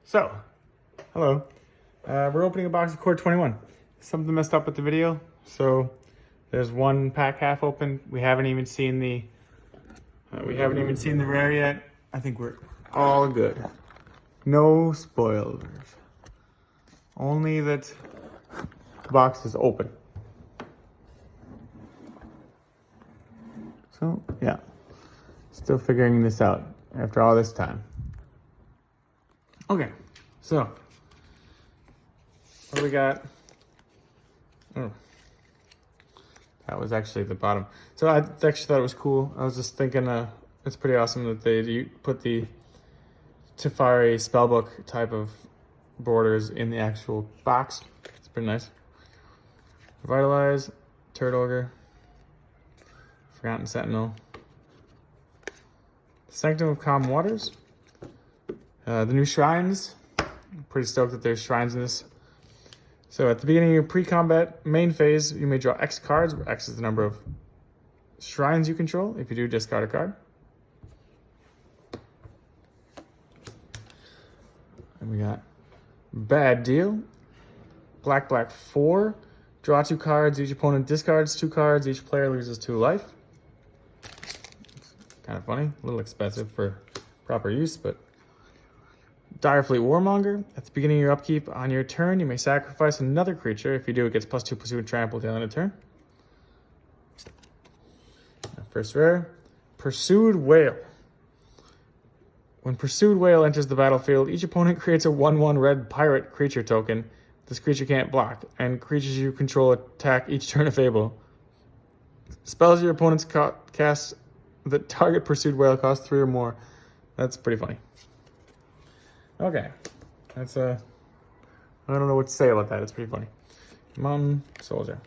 So, hello. We're opening a box of Core 21. Something messed up with the video, so there's one pack half open. We haven't even seen the rare yet. I think we're all good. No spoilers. Only that the box is open. So, yeah. Still figuring this out after all this time. Okay, so what do we got? Oh, that was actually the bottom. So I actually thought it was cool. I was just thinking it's pretty awesome that they put the Teferi spellbook type of borders in the actual box. It's pretty nice. Revitalize, Turd Ogre, Forgotten Sentinel, Sanctum of Calm Waters, the new shrines. I'm pretty stoked that there's shrines in this. So at the beginning of your pre-combat main phase, you may draw X cards, where X is the number of shrines you control. If you do, discard a card. And we got Bad Deal. Black, 4. Draw 2 cards. Each opponent discards 2 cards. Each player loses 2 life. It's kind of funny. A little expensive for proper use, but... Direfleet Warmonger. At the beginning of your upkeep, on your turn, you may sacrifice another creature. If you do, it gets +2/+2 and trample till end of turn. First rare, Pursued Whale. When Pursued Whale enters the battlefield, each opponent creates a 1/1 red pirate creature token. This creature can't block, and creatures you control attack each turn if able. Spells your opponents cast that target Pursued Whale cost 3 or more. That's pretty funny. Okay, that's I don't know what to say about that. It's pretty funny. Mountain Soldier.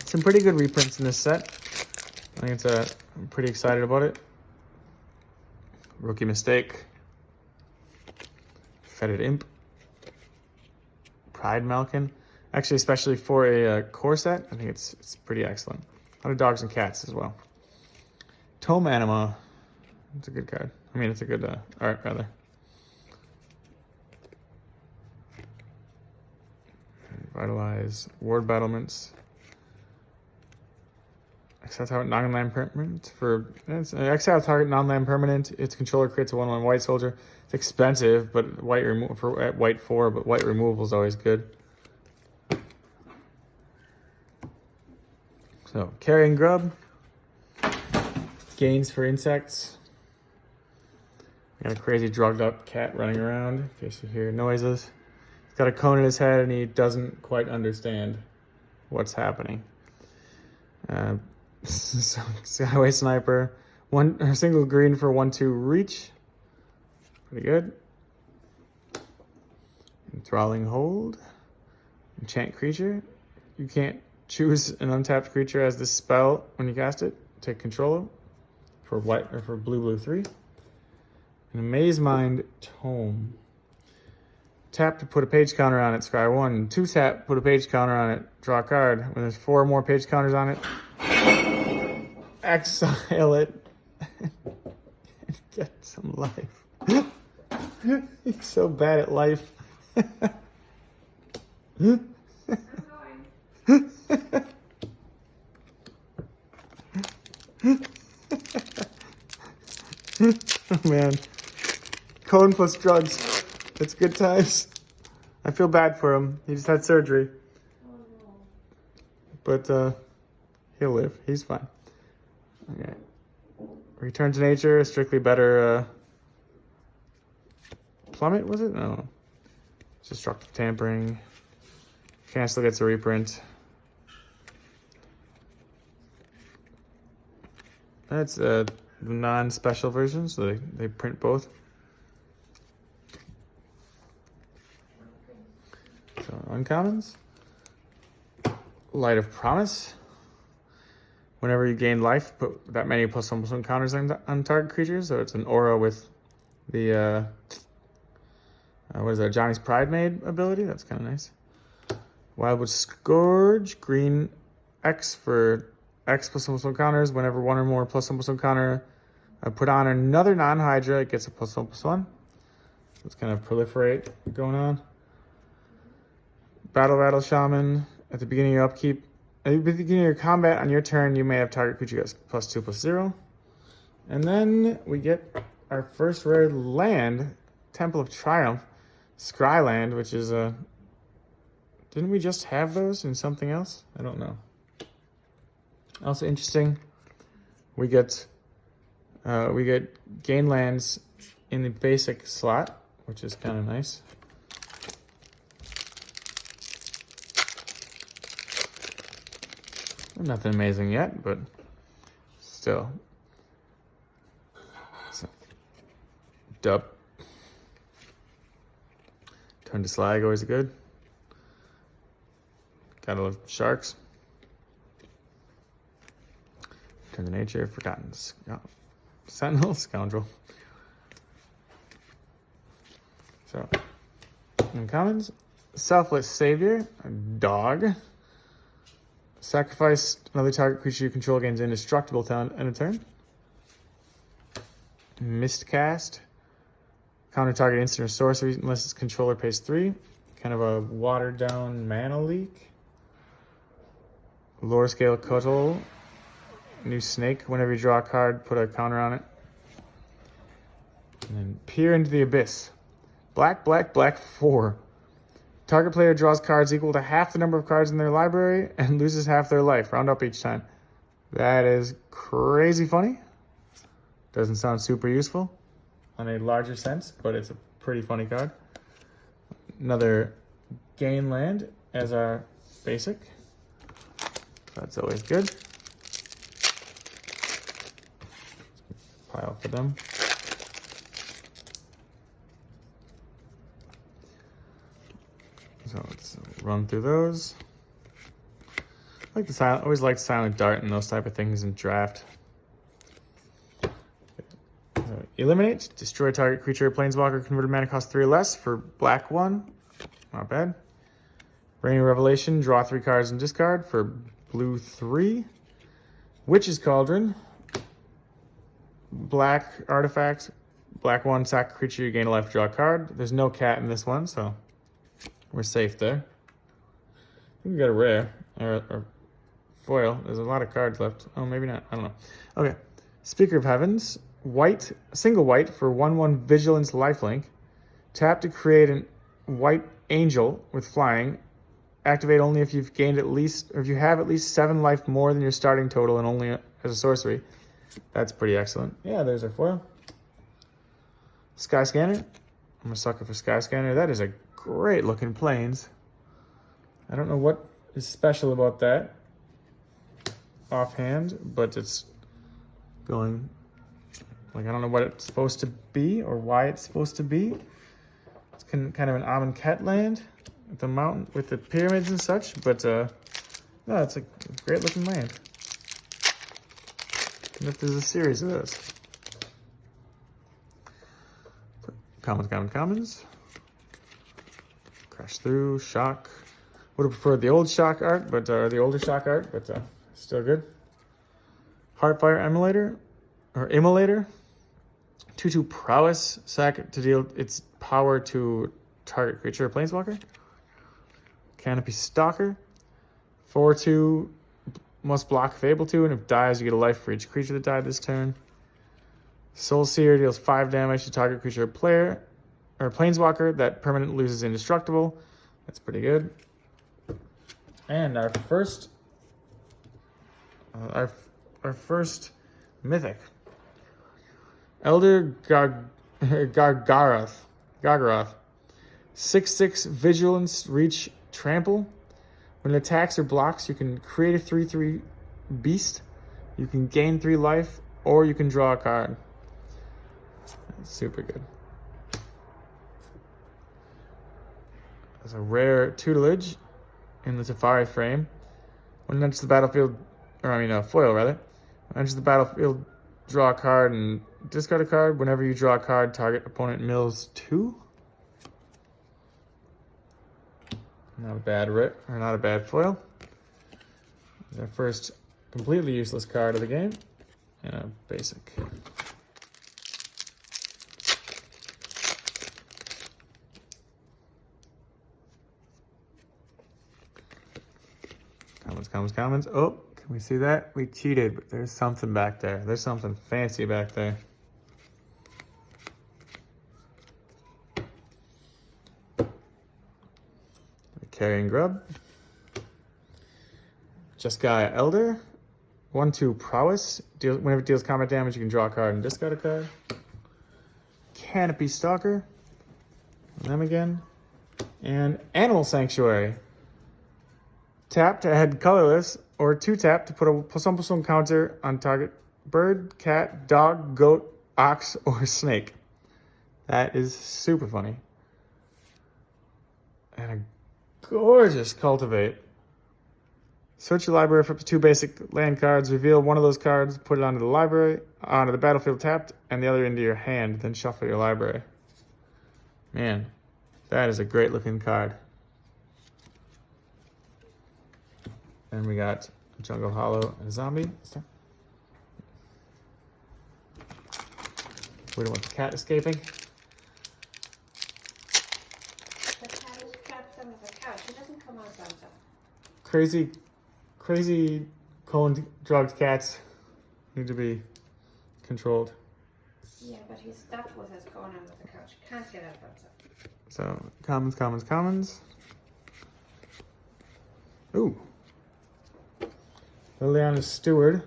Some pretty good reprints in this set. I think I'm pretty excited about it. Rookie Mistake, Fetid Imp, Pride Malkin. Actually, especially for a core set, I think it's pretty excellent. A lot of dogs and cats as well. Tome Anima. It's a good card. I mean, it's a good art, rather. Vitalize. Ward Battlements. Exile target non-land permanent. Exile target non-land permanent. Its controller creates a 1/1 white soldier. It's expensive, but white at white 4, but white removal is always good. So, Carrying Grub. Gains for insects. Got a crazy drugged up cat running around in case you hear noises. He's got a cone in his head and he doesn't quite understand what's happening. Skyway Sniper. A single green for 1/2 reach. Pretty good. Enthralling Hold. Enchant creature. You can't choose an untapped creature as this spell when you cast it. Take control of. For white or for blue 3. And Maze Mind Tome. Tap to put a page counter on it, scry 1. 2 tap, put a page counter on it, draw a card. When there's 4 or more page counters on it, exile it and get some life. He's so bad at life. Oh man, cone plus drugs. It's good times. I feel bad for him. He just had surgery. But he'll live. He's fine. Okay. Return to Nature. Strictly Better. Plummet, was it? No. Destructive Tampering. Cancel gets a reprint. That's non-special version, so they print both. So uncommons. Light of Promise. Whenever you gain life, put that many +1/+1 counters on target creatures. So it's an aura with the what is that? Johnny's Pride Made ability. That's kind of nice. Wildwood Scourge. Green X for X +1/+1 counters. Whenever one or more +1/+1 counter I put on another non-Hydra. It gets a +1/+1. So it's kind of proliferate going on. Battle Shaman. At the beginning of your upkeep, at the beginning of your combat on your turn, you may have target creature gets +2/+0. And then we get our first rare land, Temple of Triumph, Scryland, which is a... Didn't we just have those in something else? I don't know. Also interesting, we get gain lands in the basic slot, which is kind of nice. Nothing amazing yet, but still. So, dub. Turn to Slag, always good. Gotta love sharks. Turn to Nature, Forgotten Sentinel, Scoundrel. So, uncommons. Selfless Savior, a dog. Sacrifice another target creature you control gains indestructible talent in a turn. Mistcast. Counter target instant or sorcery unless its controller pays 3. Kind of a watered down mana leak. Lore Scale Cuttle. New Snake. Whenever you draw a card, put a counter on it. And then Peer into the Abyss. Black, 4. Target player draws cards equal to half the number of cards in their library and loses half their life. Round up each time. That is crazy funny. Doesn't sound super useful on a larger sense, but it's a pretty funny card. Another gain land as our basic. That's always good. Pile for them. So let's run through those. Always liked Silent Dart and those type of things in draft. Eliminate, destroy target creature or planeswalker, converted mana cost 3 or less for black 1. Not bad. Rain of Revelation, draw 3 cards and discard for blue 3. Witch's Cauldron, black artifact, black 1, sack creature, you gain a life, draw a card. There's no cat in this one, so we're safe there. I think we got a rare, or foil. There's a lot of cards left. Oh, maybe not. I don't know. Okay. Speaker of Heavens. White, single white for 1/1 Vigilance Lifelink. Tap to create a white angel with flying. Activate only if you've gained at least, or if you have at least 7 life more than your starting total and only as a sorcery. That's pretty excellent. Yeah, there's our foil. Sky Scanner. I'm a sucker for Sky Scanner. That is a great looking planes. I don't know what is special about that offhand, but it's going, like, I don't know what it's supposed to be or why it's supposed to be. It's kind of an Amonkhet land with the mountain, with the pyramids and such, but no, it's a great looking land. And if there's a series of those. Commons. Crash Through, Shock. Would have preferred the old Shock art, but the older Shock art, but still good. Heartfire Immolator. 2/2 Prowess, sack to deal its power to target creature or planeswalker. Canopy Stalker. 4/2 must block Fable 2, and if dies, you get a life for each creature that died this turn. Soul Seer deals 5 damage to target creature or player, or planeswalker. That permanent loses indestructible. That's pretty good. And our first mythic. Elder Gargaroth. 6/6 Vigilance, Reach, Trample. When it attacks or blocks, you can create a 3/3 beast. You can gain 3 life, or you can draw a card. That's super good. There's a rare tutelage in the Teferi frame. When it enters the battlefield, foil rather. When it enters the battlefield, draw a card and discard a card. Whenever you draw a card, target opponent mills 2. Not a bad foil. Our first completely useless card of the game, and a basic. commons. Oh, can we see that? We cheated, but there's something back there. There's something fancy back there. Carrying Grub. Jeskai Elder. 1/2 Prowess. Whenever it deals combat damage, you can draw a card and discard a card. Canopy Stalker. Them again. And Animal Sanctuary. Tap to add colorless, or 2 tap to put a +1/+1 counter on target bird, cat, dog, goat, ox, or snake. That is super funny. And a gorgeous Cultivate. Search your library for up to 2 basic land cards, reveal one of those cards, put it onto the library, onto the battlefield tapped, and the other into your hand, then shuffle your library. Man, that is a great looking card. And we got Jungle Hollow and a zombie. We don't want the cat escaping. The cat is trapped under the couch. He doesn't come out on top. Crazy coned drugged cats need to be controlled. Yeah, but he's stuck with his going under the couch. Can't get up on top. So, commons. Ooh. Liliana Steward.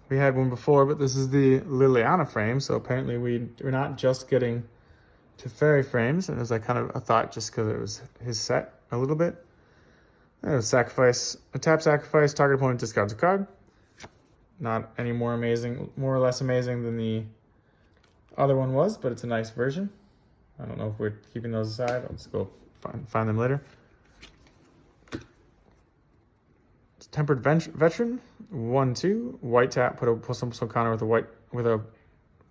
We had one before, but this is the Liliana frame, so apparently we're not just getting Teferi frames, and as I kind of thought just because it was his set a little bit. Sacrifice, a tap sacrifice, target opponent discards a card. Not any more or less amazing than the other one was, but it's a nice version. I don't know if we're keeping those aside. I'll just go find them later. Tempered Veteran, 1/2, white tap, put a +1/+1 counter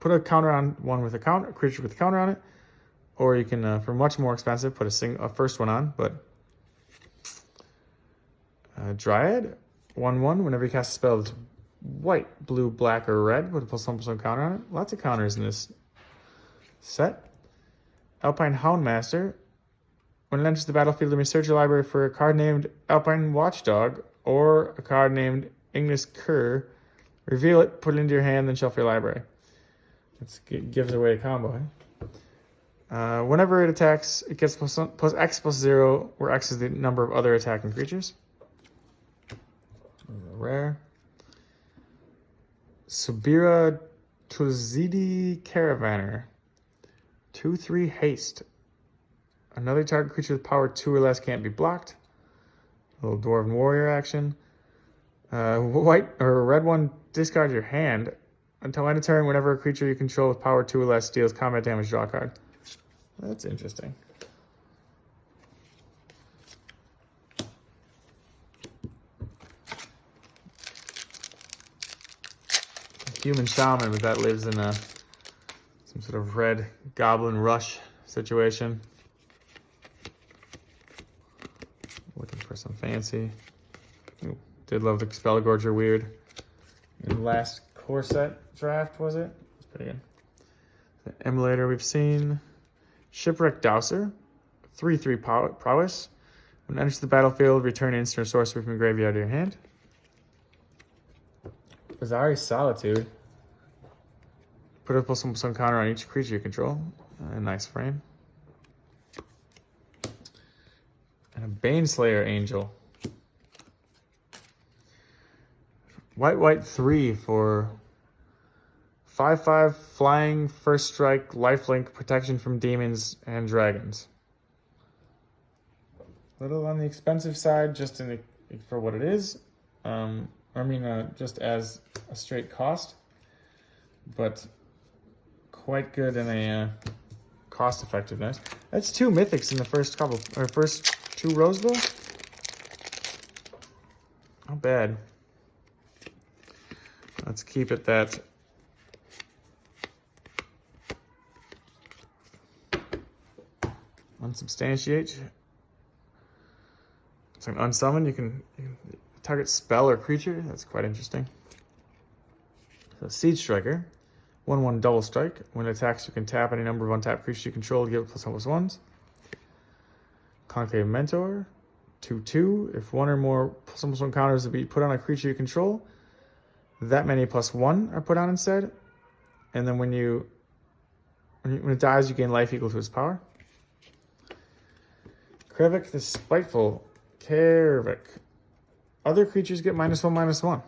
put a counter on one with a creature with a counter on it, or you can for much more expensive put a first one on. But Dryad, 1/1, whenever you cast a spell that's white, blue, black, or red, put a +1/+1 counter on it. Lots of counters in this set. Alpine Houndmaster. When it enters the battlefield, you may search your library for a card named Alpine Watchdog or a card named Ignis Cur. Reveal it, put it into your hand, then shuffle your library. It gives away a combo. Whenever it attacks, it gets +X+0, where X is the number of other attacking creatures. Rare. Subira Tuzidi Caravaner. 2/3 haste. Another target creature with power 2 or less can't be blocked. A little Dwarven Warrior action. White or red one, discard your hand. Until end of turn, whenever a creature you control with power 2 or less deals combat damage, draw a card. That's interesting. Human Shaman, but that lives in some sort of red goblin rush situation. Looking for some fancy. Ooh, did love the Spellgorger weird. In the last core set draft, was it? It's pretty good. The Emulator we've seen. Shipwreck Dowser. 3/3 prowess. When it enters the battlefield, return an instant or sorcery from your graveyard to your hand. Bizarre Solitude. Put a +1/+1 counter on each creature you control. A nice frame. And a Baneslayer Angel. White 3 for 5/5 flying, first strike, lifelink, protection from demons and dragons. A little on the expensive side, just for what it is. Just as a straight cost, but quite good in a cost effectiveness. That's 2 mythics in the first 2 rows though. Not bad. Let's keep it that. Unsubstantiate. It's an unsummon. You can target spell or creature. That's quite interesting. So Siege Striker. 1/1 double strike. When it attacks, you can tap any number of untapped creatures you control to give it +1/+1s. Concave Mentor. 2/2. If one or more +1/+1 counters to be put on a creature you control, that many +1 are put on instead. And then when it dies, you gain life equal to its power. Krevik the Spiteful. Kervik. Other creatures get -1/-1.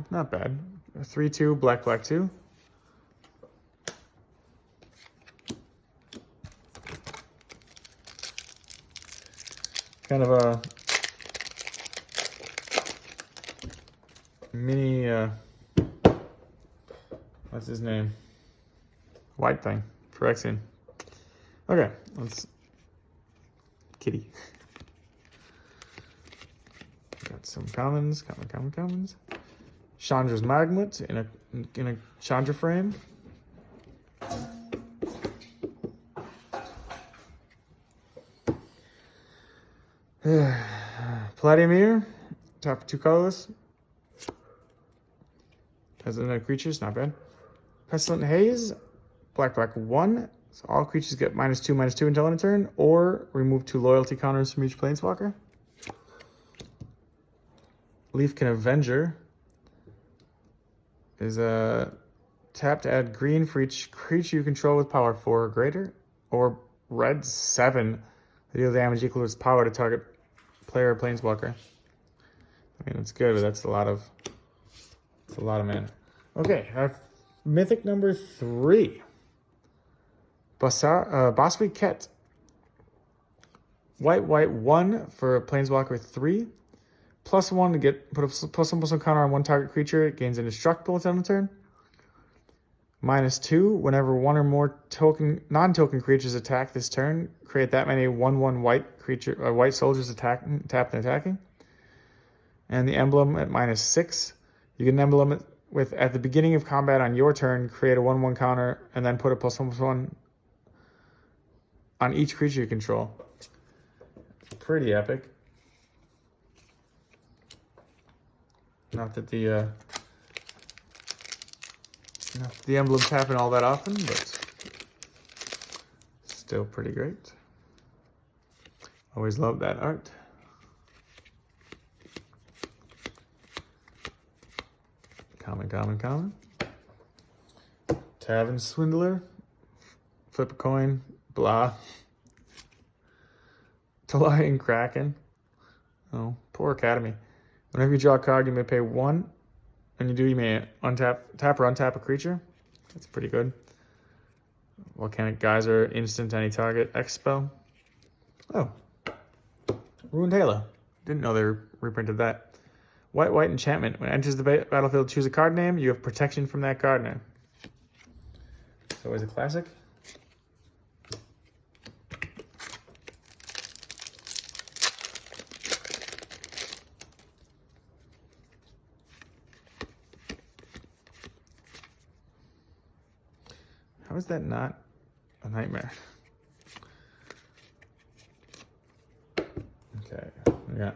Not bad. 3/2, black, 2. Kind of a mini, what's his name? White thing. Phyrexian. Okay, let's... Kitty. Got some commons. Commons. Chandra's Magnet in a Chandra frame. Vladimir, top 2 colorless. As in creatures, not bad. Pestilent Haze, black 1. So all creatures get -2/-2 until end of turn, or remove 2 loyalty counters from each planeswalker. Leafkin Avenger is a tap to add green for each creature you control with power 4 or greater, or red 7. Deal damage equal to its power to target player or planeswalker. I mean, it's good, but that's a lot of mana. Okay, our mythic number 3. Boswick Ket. White 1 for planeswalker 3. +1 to put a +1/+1 counter on one target creature. It gains indestructible until end of turn. -2 whenever one or more non-token creatures attack this turn. Create that many 1/1 white soldiers tapped and attacking. And the emblem at -6. You get an emblem with at the beginning of combat on your turn. Create a 1/1 counter and then put a +1/+1 on each creature you control. Pretty epic. Not that the emblems happen all that often, but still pretty great. Always love that art. Common. Tavern Swindler. Flip a coin. Blah. Talion Kraken. Oh, poor Academy. Whenever you draw a card, you may pay 1. And you may tap or untap a creature. That's pretty good. Volcanic Geyser, instant any target, X spell. Oh. Ruined Halo. Didn't know they reprinted that. White enchantment. When it enters the battlefield, choose a card name. You have protection from that card name. It's always a classic. How is that not a nightmare? Okay, we got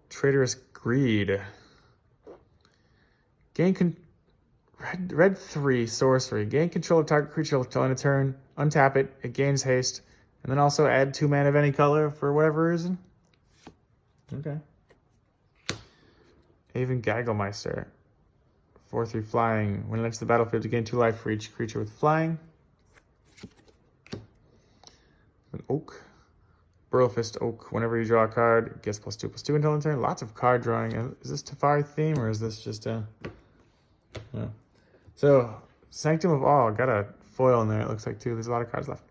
Traitorous Greed. Gain red 3 sorcery. Gain control of target creature until end of turn. Untap it. It gains haste, and then also add 2 mana of any color for whatever reason. Okay. Haven Gagglemeister. 4/3 flying. When it enters the battlefield, you gain 2 life for each creature with flying. An Oak. Burlfist Oak. Whenever you draw a card, it gets +2/+2 until end of turn. Lots of card drawing. Is this Teferi theme or is this just a... No. So, Sanctum of All. Got a foil in there, it looks like, too. There's a lot of cards left.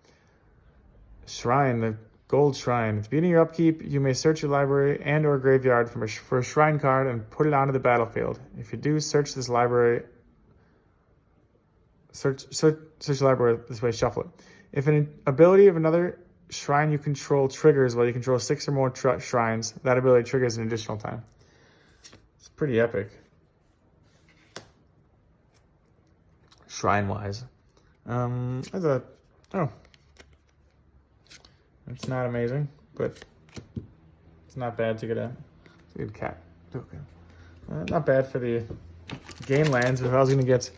Shrine. The Gold Shrine. At the beginning of your upkeep, you may search your library and or graveyard for a shrine card and put it onto the battlefield. If you do, search this library. Search the library this way, shuffle it. If an ability of another shrine you control triggers while you control 6 or more shrines, that ability triggers an additional time. It's pretty epic. Shrine-wise. It's not amazing, but it's not bad to get a good cat token. Not bad for the game lands. If I was going to get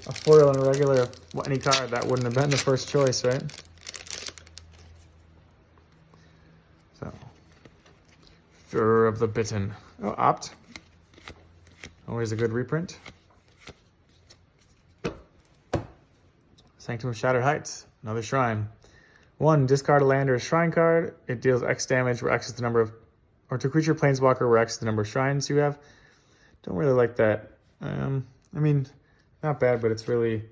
a foil and a regular any card, that wouldn't have been the first choice, right? Fur of the Bitten. Oh, Opt. Always a good reprint. Sanctum of Shattered Heights. Another shrine. 1. Discard a land or a shrine card. It deals X damage where X is the number of... Or to creature planeswalker where X is the number of shrines you have. Don't really like that. I mean, not bad, but it's really...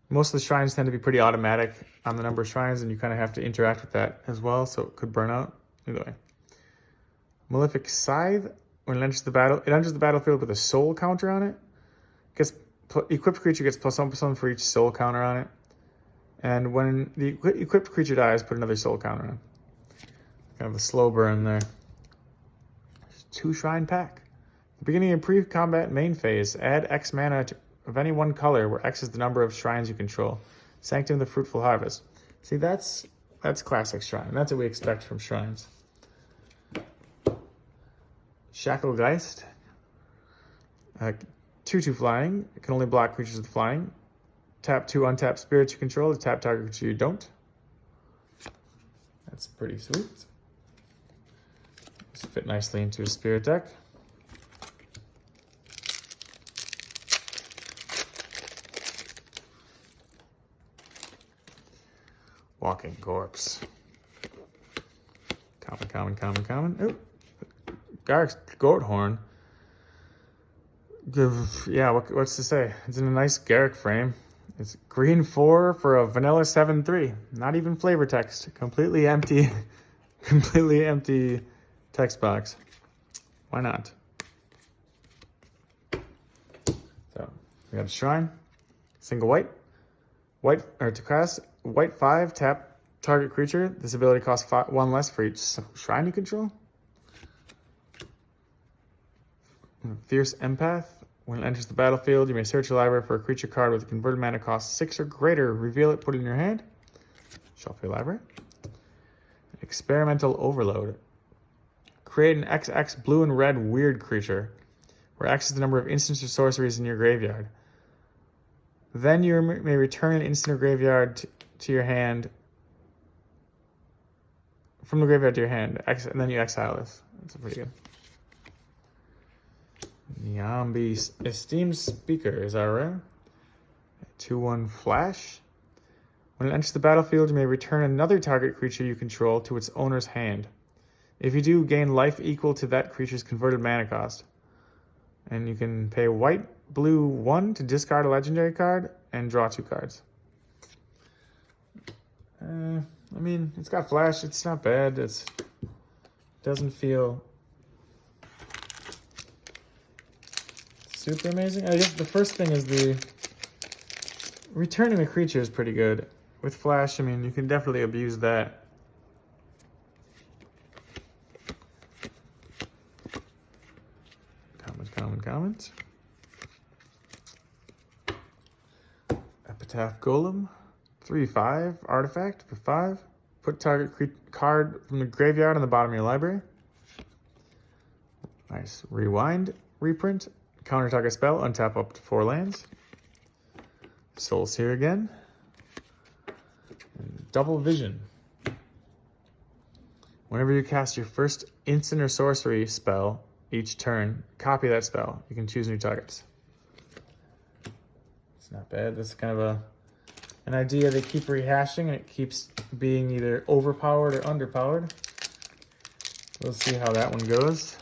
Most of the shrines tend to be pretty automatic on the number of shrines, and you kind of have to interact with that as well, so it could burn out. Either way. Malefic Scythe. When it enters the battlefield with a soul counter on it. Equipped creature gets +1/+1 for each soul counter on it. And when the equipped creature dies, put another soul counter on it. Kind of a slow burn there. 2 shrine pack. At the beginning of pre-combat main phase, add X mana of any one color where X is the number of shrines you control. Sanctum of the Fruitful Harvest. See, that's classic shrine. That's what we expect from shrines. Shacklegeist. 2/2 flying. It can only block creatures with flying. Tap 2 untap spirits you control to tap target creature you don't. That's pretty sweet. This fit nicely into a spirit deck. Walking Corpse. Common. Oh, Garrick's Goathorn. Yeah, what's to say? It's in a nice Garrick frame. It's green 4 for a vanilla 7/3. Not even flavor text. Completely empty. Completely empty text box. Why not? So we got a shrine. Single white. To cast white 5, tap target creature. This ability costs 1 less for each shrine you control. Fierce Empath. When it enters the battlefield, you may search your library for a creature card with a converted mana cost 6 or greater. Reveal it, put it in your hand. Shuffle your library. Experimental Overload. Create an XX blue and red weird creature, where X is the number of instants or sorceries in your graveyard. Then you may return an instant or graveyard to your hand. From the graveyard to your hand, and then you exile this. That's pretty good. Niambi Esteemed Speaker, is that right? 2/1 flash. When it enters the battlefield, you may return another target creature you control to its owner's hand. If you do, gain life equal to that creature's converted mana cost. And you can pay white, blue 1 to discard a legendary card and draw 2 cards. I mean, it's got flash. It's not bad. It doesn't feel super amazing. I guess the first thing is the returning the creature is pretty good. With flash, I mean, you can definitely abuse that. Comment. Epitaph Golem. 3/5 artifact for 5. Put target card from the graveyard on the bottom of your library. Nice. Rewind. Reprint. Counter target spell. Untap up to 4 lands. Soul's here again. And Double Vision. Whenever you cast your first instant or sorcery spell each turn, copy that spell. You can choose new targets. It's not bad. This is kind of an idea they keep rehashing, and it keeps being either overpowered or underpowered. We'll see how that one goes.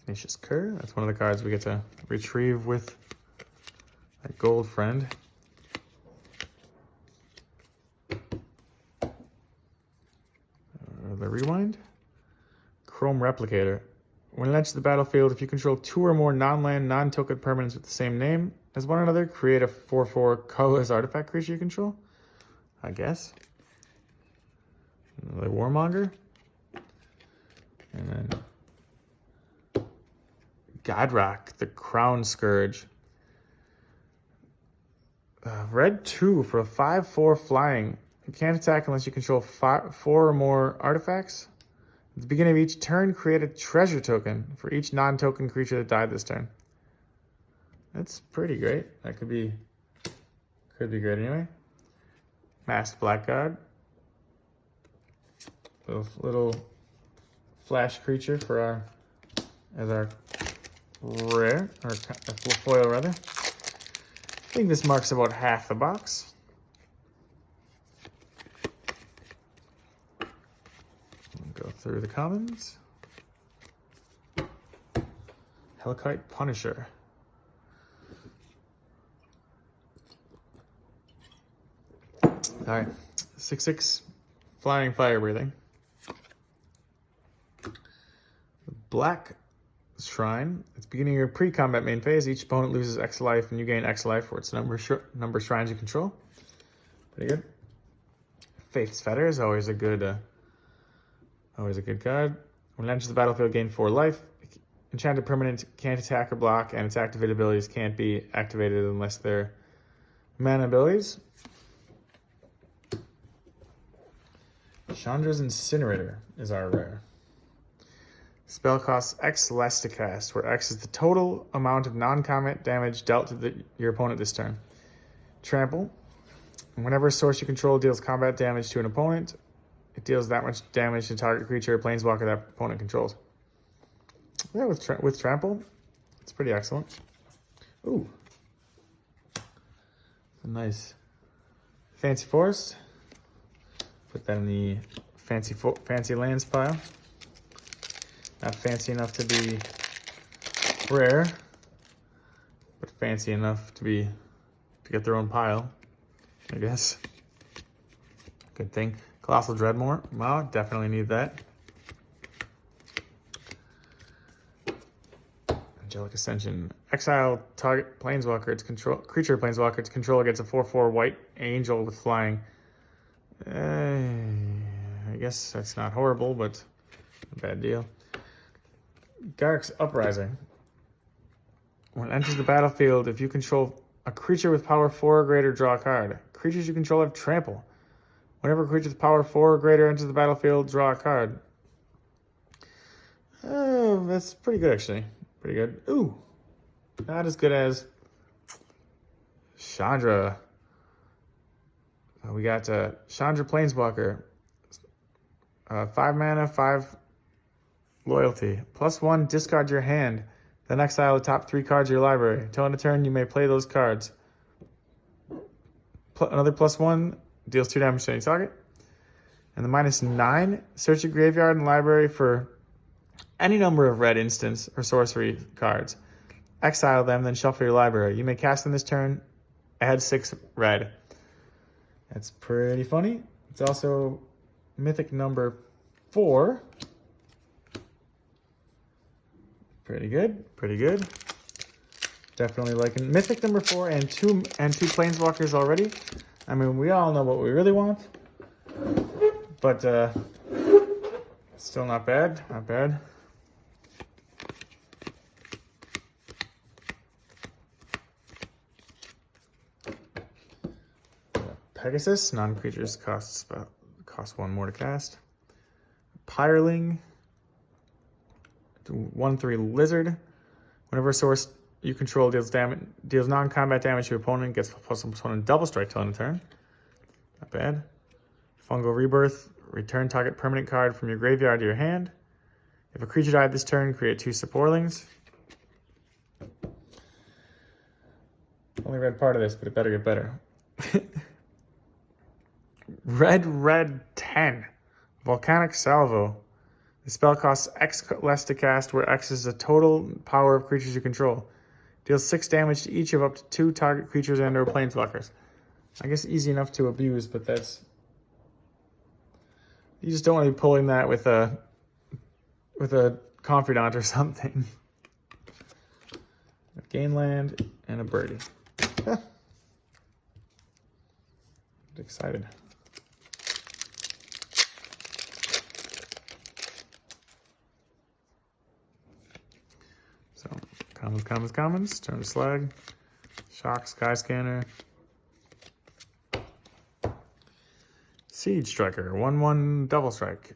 Tenacious Cur. That's one of the cards we get to retrieve with that gold friend. The Rewind. Chrome Replicator. When it enters the battlefield, if you control 2 or more non-land, non-token permanents with the same name as one another, create a 4/4 colorless artifact creature you control. I guess. The Warmonger. And then Godrock, the Crown Scourge. Red 2 for a 5/4 flying. You can't attack unless you control 4 or more artifacts. At the beginning of each turn, create a treasure token for each non-token creature that died this turn. That's pretty great. That could be great anyway. Masked Blackguard. little flash creature for our rare, or foil rather. I think this marks about half the box. Go through the commons. Hellkite Punisher. Alright, 6/6 flying fire breathing. Black Shrine. It's beginning of your pre-combat main phase. Each opponent loses X life and you gain X life for its number of shrines you control. Pretty good. Faith's Fetter is always a good card. When it enters the battlefield, gain 4 life. Enchanted permanent can't attack or block, and its activated abilities can't be activated unless they're mana abilities. Chandra's Incinerator is our rare. Spell costs X less to cast, where X is the total amount of non-combat damage dealt to your opponent this turn. Trample. Whenever a source you control deals combat damage to an opponent, it deals that much damage to target creature or planeswalker that opponent controls. Yeah, with Trample, it's pretty excellent. Ooh. A nice Fancy Forest. Put that in the fancy lands pile. Not fancy enough to be rare, but fancy enough to get their own pile, I guess. Good thing. Colossal Dreadmore. Wow, definitely need that. Angelic Ascension. Exile target planeswalker. Its creature planeswalker. Its controller gets a 4/4 white angel with flying. I guess that's not horrible, but a bad deal. Garruk's Uprising. When it enters the battlefield, if you control a creature with power 4 or greater, draw a card. Creatures you control have trample. Whenever a creature with power 4 or greater enters the battlefield, draw a card. Oh, that's pretty good, actually. Pretty good. Ooh, not as good as Chandra. We got Chandra Planeswalker. 5 mana, 5 loyalty. +1, discard your hand. Then exile the top 3 cards of your library. Until end of turn, you may play those cards. Another +1, deals 2 damage to any target. And the -9, search your graveyard and library for any number of red instants or sorcery cards. Exile them, then shuffle your library. You may cast them this turn, add 6 red. That's pretty funny. It's also mythic number 4. Pretty good, pretty good. Definitely liking mythic number 4 and two planeswalkers already. I mean, we all know what we really want, but still not bad, not bad. Pegasus, non-creatures cost 1 more to cast. Pyreling, 1/3 lizard. Whenever a source you control deals non-combat damage to your opponent, gets +1 double strike till end of turn. Not bad. Fungal Rebirth, return target permanent card from your graveyard to your hand. If a creature died this turn, create 2 supportlings. Only read part of this, but it better get better. Red 10. Volcanic Salvo. The spell costs X less to cast, where X is the total power of creatures you control. Deals 6 damage to each of up to 2 target creatures and/or planeswalkers. I guess easy enough to abuse, but that's... You just don't want to be pulling that with a Confidant or something. Gain land and a birdie. Excited. So, commons. Turn to Slag. Shock, Skyscanner. Siege Striker. 1/1 double strike.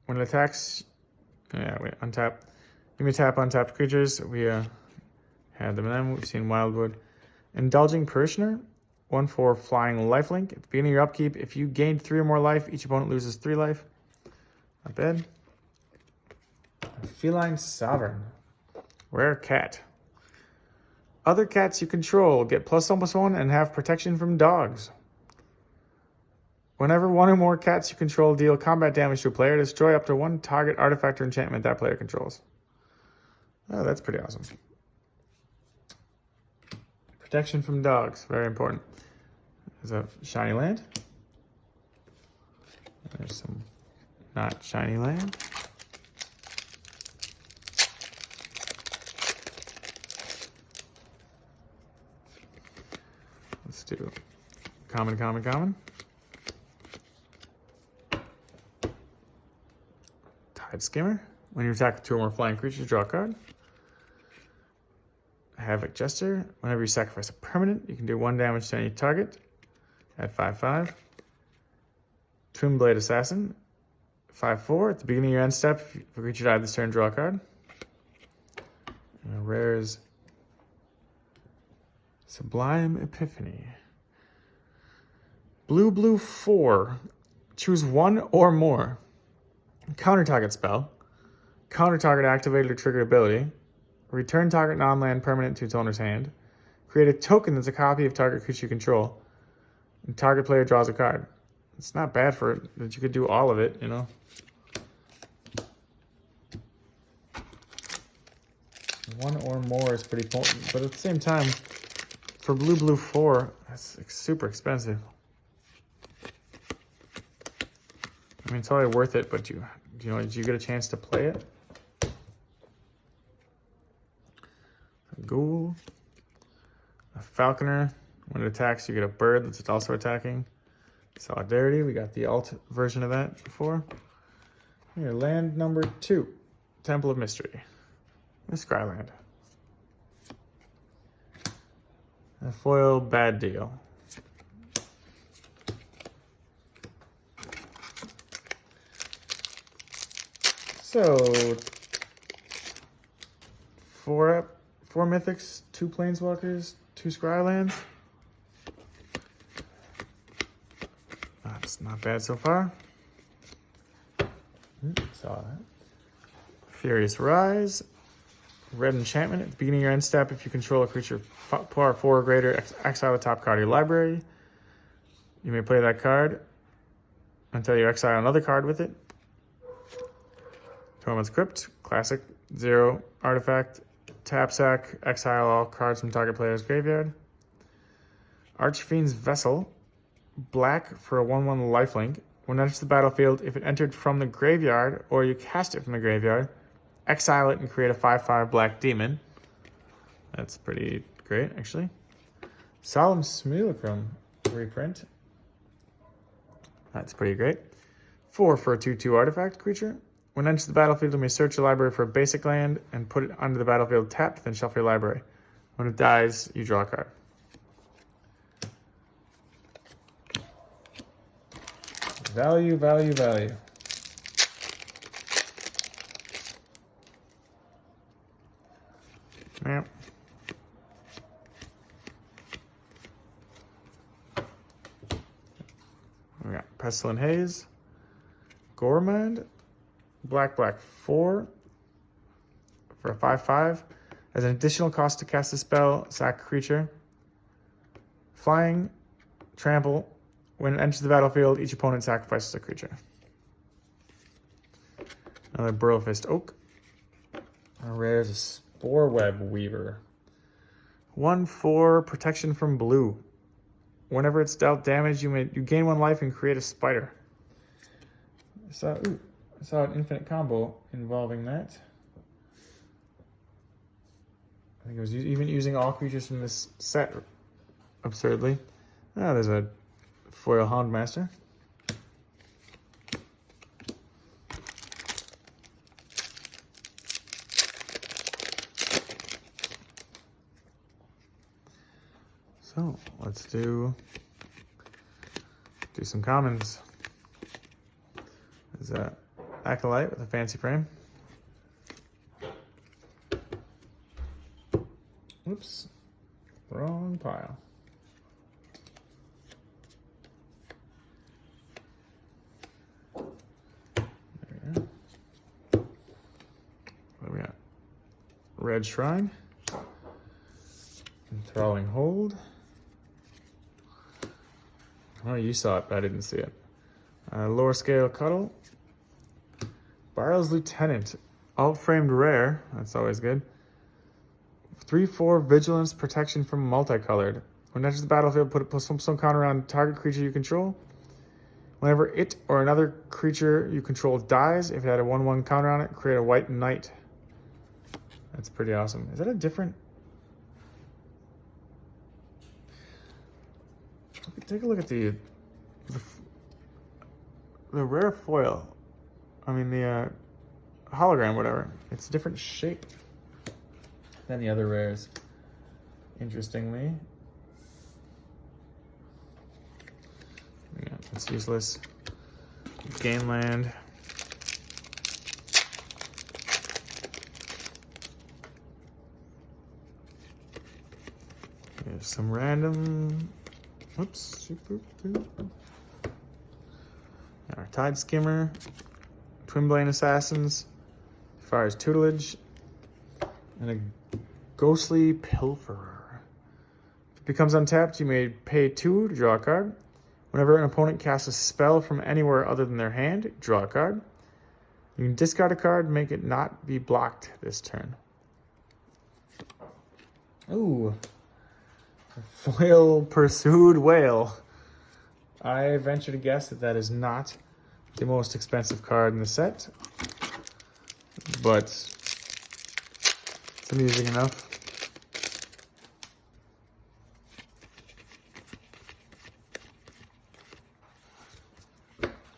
When it attacks, untap. You may tap untapped creatures. We had them in them. We've seen Wildwood. Indulging Parishioner. 1/4 flying lifelink. At the beginning of your upkeep, if you gained 3 or more life, each opponent loses 3 life. Not bad. Feline Sovereign. Rare cat. Other cats you control get +1/+1 and have protection from dogs. Whenever one or more cats you control deal combat damage to a player, destroy up to one target artifact or enchantment that player controls. Oh, that's pretty awesome. Protection from dogs, very important. There's a shiny land. There's some not shiny land. Let's do common, common, common. Tide Skimmer. When you attack with 2 or more flying creatures, draw a card. Havoc Jester. Whenever you sacrifice a permanent, you can do 1 damage to any target at 5/5. Twin Blade Assassin. 5/4. At the beginning of your end step, if a creature died this turn, draw a card. And rares Sublime Epiphany. Blue, blue 4. Choose 1 or more. Counter target spell. Counter target activated or triggered ability. Return target non-land permanent to its owner's hand. Create a token that's a copy of target creature you control. And target player draws a card. It's not bad for it, that you could do all of it, you know. 1 or more is pretty potent, but at the same time, for blue, blue 4, that's super expensive. I mean, it's probably worth it, but you know, did you get a chance to play it? A ghoul, a falconer. When it attacks, you get a bird that's also attacking. Solidarity, we got the alt version of that before. Here, land number 2, Temple of Mystery. The Scryland. A foil bad deal. So, 4 mythics, 2 planeswalkers, 2 Scrylands. That's not bad so far. Saw that. Furious Rise. Red enchantment. At the beginning of your end step, if you control a creature power 4 or greater, exile the top card of your library. You may play that card until you exile another card with it. Tormod's Crypt. Classic. 0 artifact. Tap sack. Exile all cards from target player's graveyard. Archfiend's Vessel. Black for a 1/1 lifelink. When it enters the battlefield, if it entered from the graveyard or you cast it from the graveyard, exile it and create a 5/5 black demon. That's pretty great, actually. Solemn Simulacrum reprint. That's pretty great. 4 for a 2/2 artifact creature. When it enters the battlefield, you may search your library for a basic land and put it onto the battlefield tapped, then shuffle your library. When it dies, you draw a card. Value, value, value. Yeah. We got Pestilent Haze, Gormand, black 4 for a 5/5. As an additional cost to cast a spell, sack a creature. Flying, trample. When it enters the battlefield, each opponent sacrifices a creature. Another Burlfist Oak. Rare is a Spore Web Weaver. 1/4 protection from blue. Whenever it's dealt damage, you gain 1 life and create a spider. I saw an infinite combo involving that. I think it was even using all creatures from this set, absurdly. Oh, there's a foil Houndmaster. So let's do some commons. There's a Acolyte with a fancy frame. Oops, wrong pile. There we go. Red Shrine. Enthralling Hold. Oh, you saw it, but I didn't see it. Lower Scale Cuddle. Barrow's Lieutenant. Alt-framed rare. That's always good. 3/4 Vigilance Protection from Multicolored. When it enters the battlefield, put a +1 counter on target creature you control. Whenever it or another creature you control dies, if it had a 1/1 counter on it, create a white knight. That's pretty awesome. Is that a different... Take a look at the rare foil. I mean the hologram, whatever. It's a different shape than the other rares. Interestingly. Yeah, it's useless. Gain land. There's some random. Oops. Our Tide Skimmer. Twinblade Assassins. Fires Tutelage. And a Ghostly Pilferer. If it becomes untapped, you may pay 2 to draw a card. Whenever an opponent casts a spell from anywhere other than their hand, draw a card. You can discard a card, make it not be blocked this turn. Ooh. Foil Pursued Whale. I venture to guess that that is not the most expensive card in the set, but it's amusing enough.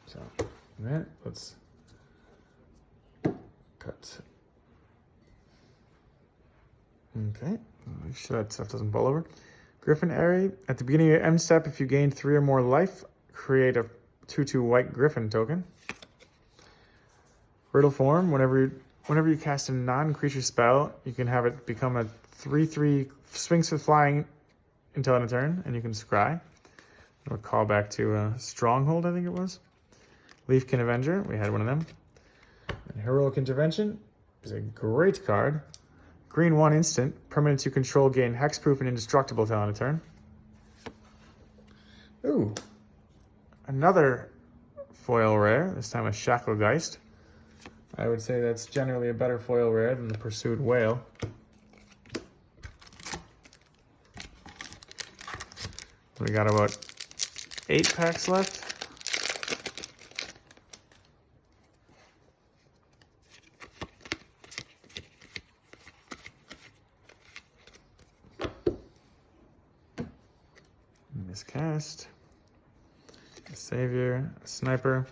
So, that, let's cut. Okay, make sure that stuff doesn't boil over. Griffin Airy. At the beginning of your end step, if you gain 3 or more life, create a 2/2 white Griffin token. Riddle Form. Whenever you cast a non-creature spell, you can have it become a 3/3 Sphinx with flying until end of turn, and you can scry. Or call back to Stronghold, I think it was. Leafkin Avenger. We had one of them. And Heroic Intervention is a great card. Green 1 instant. Permanents you control gain hexproof and indestructible till end of turn. Ooh. Another foil rare. This time a Shacklegeist. I would say that's generally a better foil rare than the Pursued Whale. We got about 8 packs left. Miscast. A Savior. A Sniper.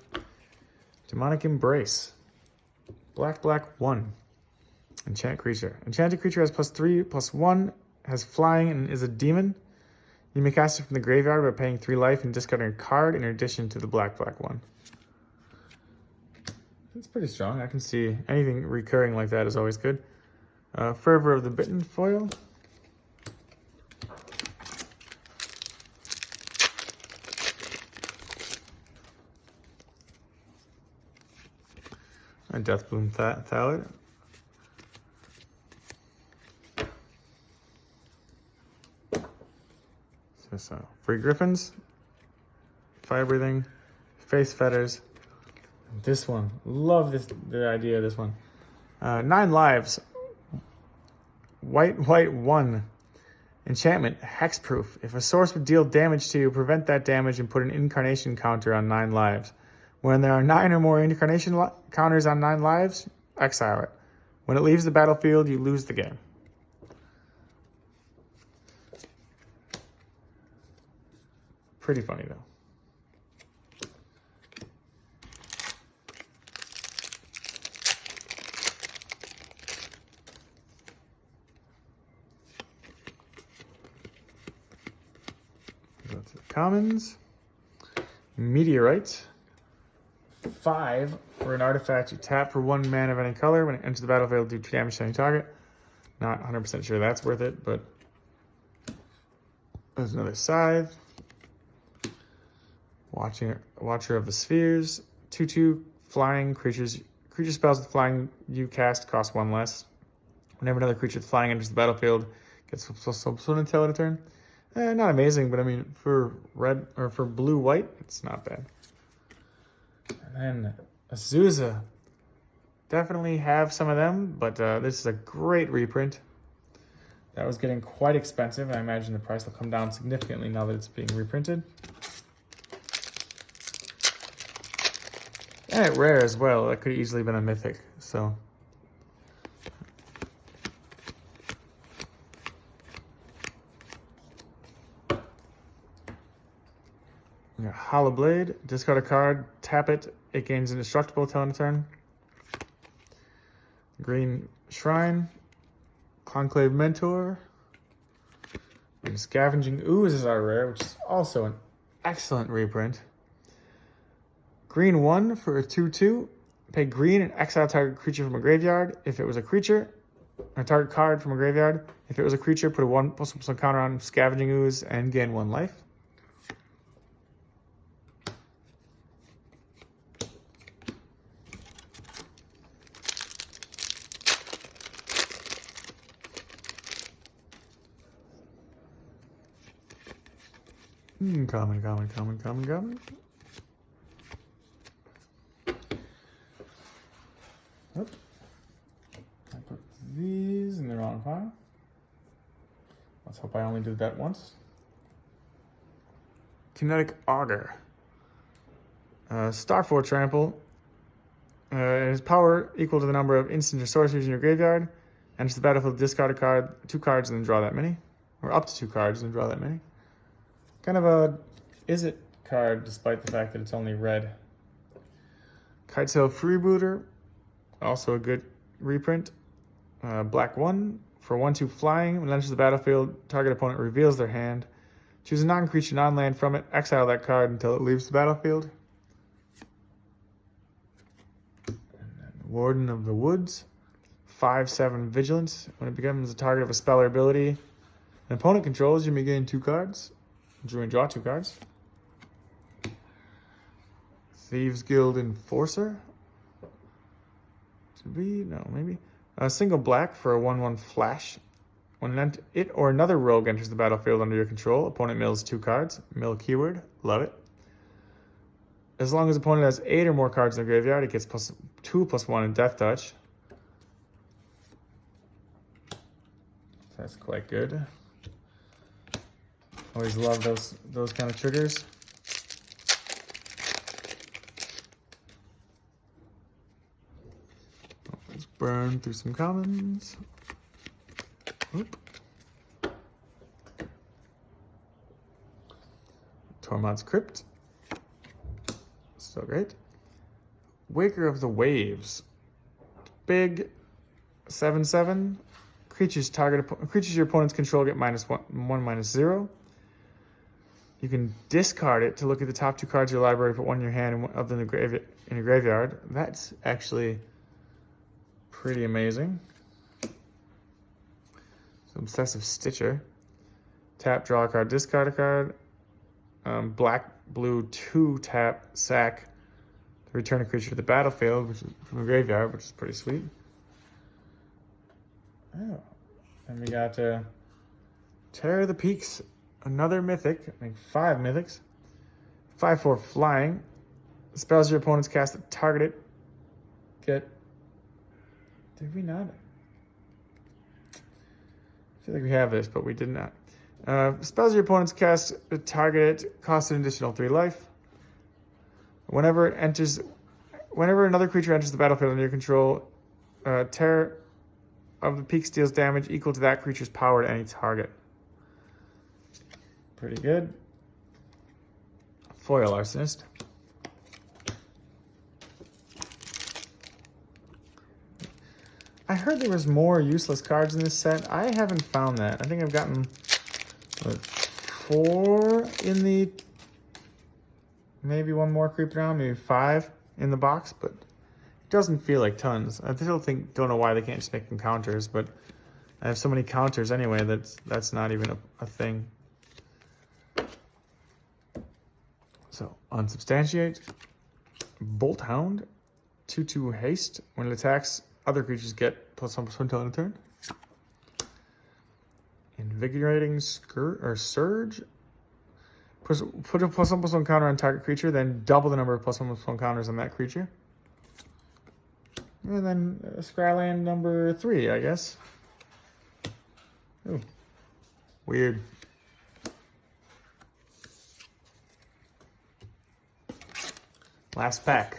Demonic Embrace. Black 1. Enchant creature. Enchanted creature has +3/+1, has flying, and is a demon. You may cast it from the graveyard by paying 3 life and discarding a card in addition to the black 1. That's pretty strong. I can see anything recurring like that is always good. Fervor of the Bitten foil. A Deathbloom Thallid. So, Free Griffins. Fire Breathing. Face Fetters. This one. Love the idea of this one. 9 lives. White 1. Enchantment. Hexproof. If a source would deal damage to you, prevent that damage and put an incarnation counter on 9 lives. When there are 9 or more incarnation counters on 9 lives, exile it. When it leaves the battlefield, you lose the game. Pretty funny, though. Go to the commons. Meteorite. 5 for an artifact you tap for 1 mana of any color. When it enters the battlefield, do 2 damage to any target. Not 100% sure that's worth it, but there's another Scythe. Watcher of the Spheres. 2/2 flying creatures. Creature spells with flying you cast cost 1 less. Whenever another creature with flying enters the battlefield, gets plus one until end of turn. Not amazing, but I mean, for red or for blue-white, it's not bad. And then Azusa. Definitely have some of them, but this is a great reprint. That was getting quite expensive. I imagine the price will come down significantly now that it's being reprinted. And rare as well. That could have easily been a mythic, so. We got Hollow Blade. Discard a card, tap it. It gains indestructible till end of turn. Green Shrine. Conclave Mentor. And Scavenging Ooze is our rare, which is also an excellent reprint. Green 1 for a 2/2. Pay green and exile target creature from a graveyard. If it was a creature, or target card from a graveyard. If it was a creature, put a 1/1 counter on Scavenging Ooze and gain 1 life. Common. Oop. I put these in the wrong pile. Let's hope I only did that once. Kinetic Augur. Starfall Trample. It has power equal to the number of instant or sorceries in your graveyard. Enters the battlefield, discard a card, 2 cards, and then draw that many. Or up to 2 cards and draw that many. Kind of a Izzet card, despite the fact that it's only red. Kitesail Freebooter, also a good reprint. Black 1 for 1/2 flying. When it enters the battlefield, target opponent reveals their hand. Choose a non-creature, non-land from it. Exile that card until it leaves the battlefield. And then Warden of the Woods, 5/7 Vigilance. When it becomes the target of a spell or ability an opponent controls, you may gain 2 cards. Drew and draw 2 cards. Thieves Guild Enforcer. Should be, no, maybe. A single black for a 1/1 flash. When it or another rogue enters the battlefield under your control, opponent mills 2 cards. Mill keyword, love it. As long as opponent has 8 or more cards in the graveyard, it gets +2/+1 in Death Touch. That's quite good. Always love those kind of triggers. Let's burn through some commons. Oop. Tormod's Crypt. So great. Waker of the Waves. Big 7/7. Creatures your opponents control get -1/-0. You can discard it to look at the top 2 cards of your library, put 1 in your hand and 1 other in your graveyard. That's actually pretty amazing. So Obsessive Stitcher. Tap, draw a card, discard a card. Black, blue, 2 tap, sack. Return a creature to the battlefield, which is from the graveyard, which is pretty sweet. Oh, and we got Terror of the Peaks. Another mythic, I think 5 mythics. 5/4 flying. Spells your opponents cast that target it. Did we not? I feel like we have this, but we did not. Spells your opponents cast that target it costs an additional 3 life. Whenever another creature enters the battlefield under your control, Terror of the Peaks deals damage equal to that creature's power to any target. Pretty good. Foil Arsonist. I heard there was more useless cards in this set. I haven't found that. I think I've gotten 4 in the... Maybe 1 more creeping around, maybe 5 in the box, but it doesn't feel like tons. I still don't know why they can't just make them counters, but I have so many counters anyway that's not even a thing. So, Unsubstantiate. Bolt Hound. 2/2 haste. When it attacks, other creatures get +1/+1 until end of turn. Invigorating Surge. Put a +1/+1 counter on target creature, then double the number of +1/+1 counters on that creature. And then Scryland number 3, I guess. Ooh. Weird. Last pack.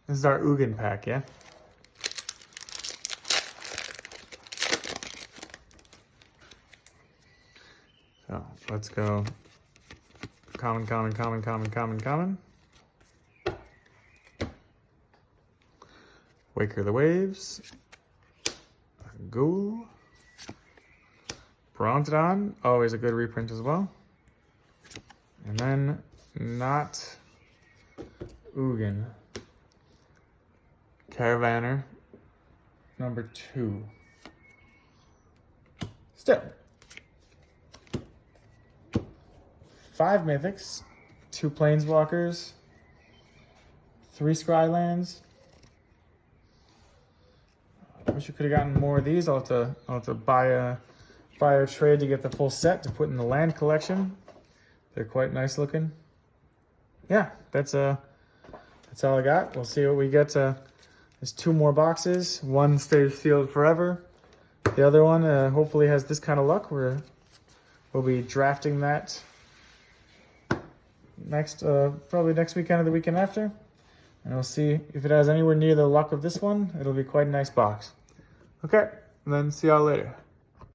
This is our Ugin pack, yeah? So let's go common. Waker the Waves. Ghoul. Bronzodon, always a good reprint as well. And then not Ugin. Caravaner number 2. Still. 5 Mythics, 2 Planeswalkers, 3 Scrylands. I wish you could have gotten more of these. I'll have to buy a trade to get the full set to put in the land collection. They're quite nice looking. Yeah, that's all I got. We'll see what we get. There's 2 more boxes. One stays sealed forever. The other one hopefully has this kind of luck. We'll be drafting that probably next weekend or the weekend after. And we'll see if it has anywhere near the luck of this one. It'll be quite a nice box. Okay, and then see y'all later.